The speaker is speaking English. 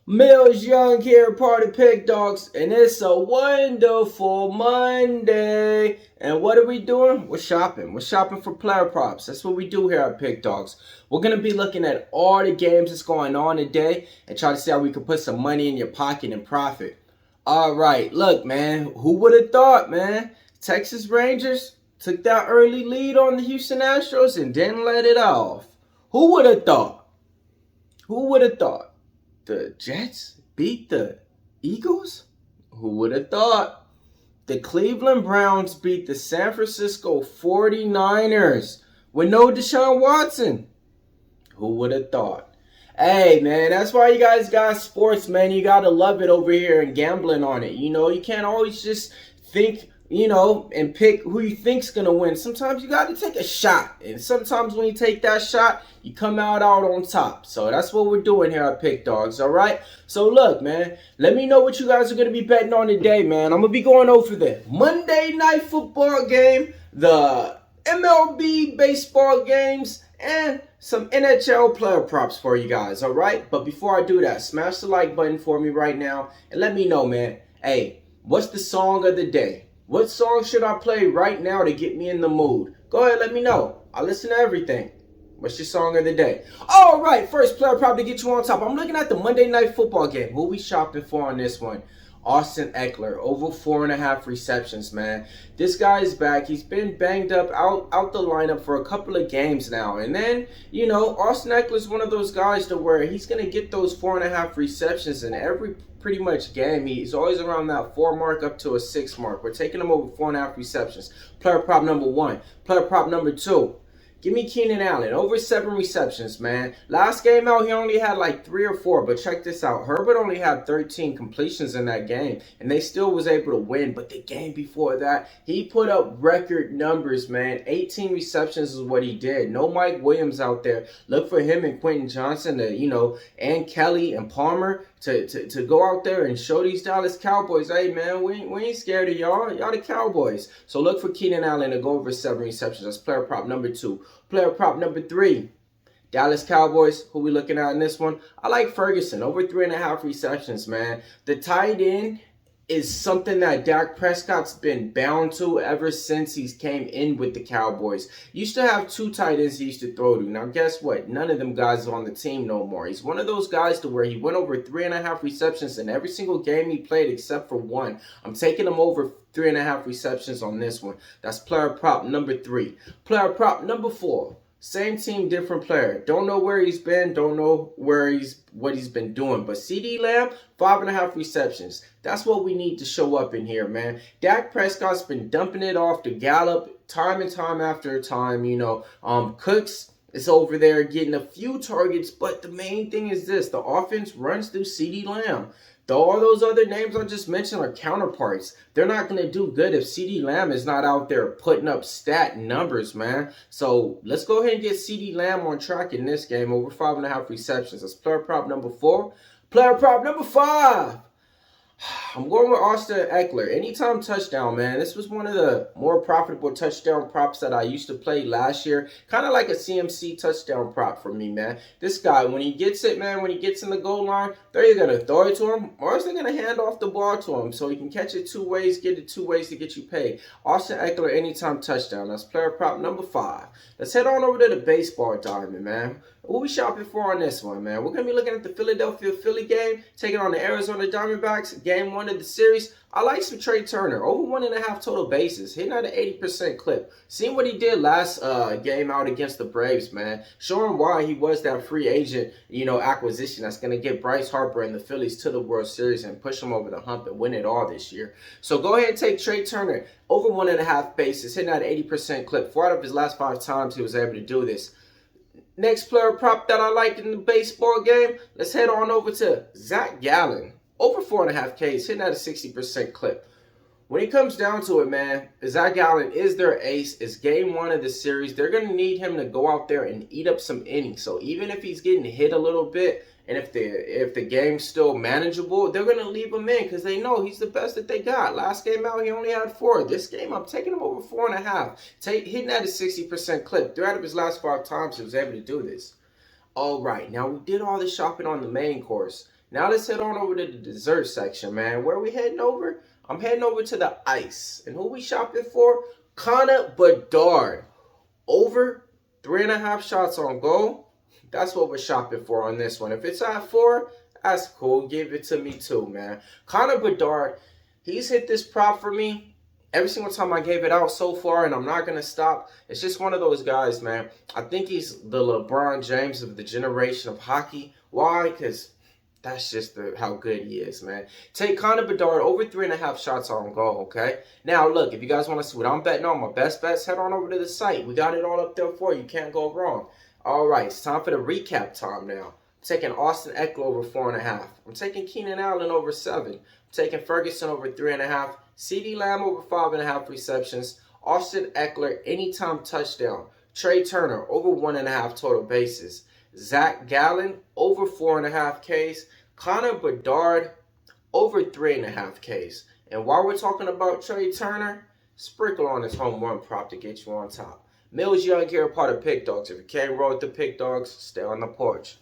Millz Young here, part of Pick Dawgz, and it's a wonderful Monday. And what are we doing? We're shopping. We're shopping for player props. That's what we do here at Pick Dawgz. We're going to be looking at all the games that's going on today and try to see how we can put some money in your pocket and profit. All right, look, man, who would have thought, man? Texas Rangers took that early lead on the Houston Astros and didn't let it off. Who would have thought? Who would have thought? The Jets beat the Eagles? Who would have thought? The Cleveland Browns beat the San Francisco 49ers with no Deshaun Watson. Who would have thought? Hey, man, that's why you guys got sports, man. You got to love it over here and gambling on it. You know, you can't always just think, and pick who you think's going to win. Sometimes you got to take a shot. And sometimes when you take that shot, you come out on top. So that's what we're doing here at Pick Dawgz, all right? So look, man, let me know what you guys are going to be betting on today, man. I'm going to be going over the Monday Night Football game, the MLB baseball games, and some NHL player props for you guys, all right? But before I do that, smash the like button for me right now and let me know, man. Hey, what's the song of the day? What song should I play right now to get me in the mood? Go ahead, let me know. I listen to everything. What's your song of the day? All right, first player prop to get you on top. I'm looking at the Monday Night Football game. Who we shopping for on this one? Austin Ekeler, over 4.5 receptions, man. This guy is back. He's been banged up out the lineup for a couple of games now. And then, Austin Ekeler is one of those guys to where he's going to get those 4.5 receptions in every pretty much game. He's always around that 4 mark up to a 6 mark. We're taking him over 4.5 receptions. Player prop number 1. Player prop number 2. Give me Keenan Allen, over 7 receptions, man. Last game out, he only had like 3 or 4, but check this out. Herbert only had 13 completions in that game, and they still was able to win. But the game before that, he put up record numbers, man. 18 receptions is what he did. No Mike Williams out there. Look for him and Quentin Johnson, and Kelly and Palmer to go out there and show these Dallas Cowboys, hey, man, we ain't scared of y'all. Y'all the Cowboys. So look for Keenan Allen to go over 7 receptions. That's player prop number 2. Player prop number 3. Dallas Cowboys, who we looking at in this one? I like Ferguson, over 3.5 receptions, man. The tight end is something that Dak Prescott's been bound to ever since he's came in with the Cowboys. Used to have 2 tight ends he used to throw to. Now, guess what? None of them guys are on the team no more. He's one of those guys to where he went over 3.5 receptions in every single game he played except for one. I'm taking him over 3.5 receptions on this one. That's player prop number 3. Player prop number 4. Same team, different player. Don't know where he's been. Don't know what he's been doing. But CD Lamb, 5.5 receptions. That's what we need to show up in here, man. Dak Prescott's been dumping it off to Gallup time and time after time. Cooks is over there getting a few targets. But the main thing is this. The offense runs through CD Lamb. All those other names I just mentioned are counterparts. They're not going to do good if CD Lamb is not out there putting up stat numbers, man. So let's go ahead and get CD Lamb on track in this game, over 5.5 receptions. That's player prop number 4. Player prop number 5. I'm going with Austin Ekeler. Anytime touchdown, man. This was one of the more profitable touchdown props that I used to play last year. Kind of like a CMC touchdown prop for me, man. This guy, when he gets it, man, when he gets in the goal line, they're either going to throw it to him or they're going to hand off the ball to him so he can catch it 2 ways, get it 2 ways to get you paid. Austin Ekeler, anytime touchdown. That's player prop number 5. Let's head on over to the baseball diamond, man. What we shopping for on this one, man? We're going to be looking at the Philadelphia-Philly game, taking on the Arizona Diamondbacks, game 1 of the series. I like some Trey Turner, over 1.5 total bases, hitting at an 80% clip. Seeing what he did last game out against the Braves, man. Showing why he was that free agent, acquisition that's going to get Bryce Harper and the Phillies to the World Series and push them over the hump and win it all this year. So go ahead and take Trey Turner, over 1.5 bases, hitting at an 80% clip. 4 out of his last 5 times he was able to do this. Next player prop that I like in the baseball game, let's head on over to Zach Gallen. Over 4.5 Ks, hitting at a 60% clip. When it comes down to it, man, Zach Gallen is their ace. It's game 1 of the series. They're going to need him to go out there and eat up some innings. So even if he's getting hit a little bit, and if the game's still manageable, they're going to leave him in because they know he's the best that they got. Last game out, he only had 4. This game, I'm taking him over 4.5. Hitting at a 60% clip. 3 out of his last 5 times, he was able to do this. All right, now we did all the shopping on the main course. Now let's head on over to the dessert section, man. Where are we heading over? I'm heading over to the ice. And who we shopping for? Connor Bedard. Over 3.5 shots on goal. That's what we're shopping for on this one. If it's at 4, that's cool. Give it to me too, man. Connor Bedard, he's hit this prop for me every single time I gave it out so far, and I'm not going to stop. It's just one of those guys, man. I think he's the LeBron James of the generation of hockey. Why? Because that's just how good he is, man. Take Connor Bedard over 3.5 shots on goal, okay? Now, look, if you guys want to see what I'm betting on, my best bets, head on over to the site. We got it all up there for you. Can't go wrong. All right, it's time for the recap time now. I'm taking Austin Eckler over 4.5. I'm taking Keenan Allen over 7. I'm taking Ferguson over 3.5. CeeDee Lamb over 5.5 receptions. Austin Eckler anytime touchdown. Trey Turner over 1.5 total bases. Zach Gallen over 4.5 Ks. Connor Bedard over 3.5 Ks. And while we're talking about Trey Turner, sprinkle on his home run prop to get you on top. Millz Young here, part of Pick Dawgz. If you can't roll with the Pick Dawgz, stay on the porch.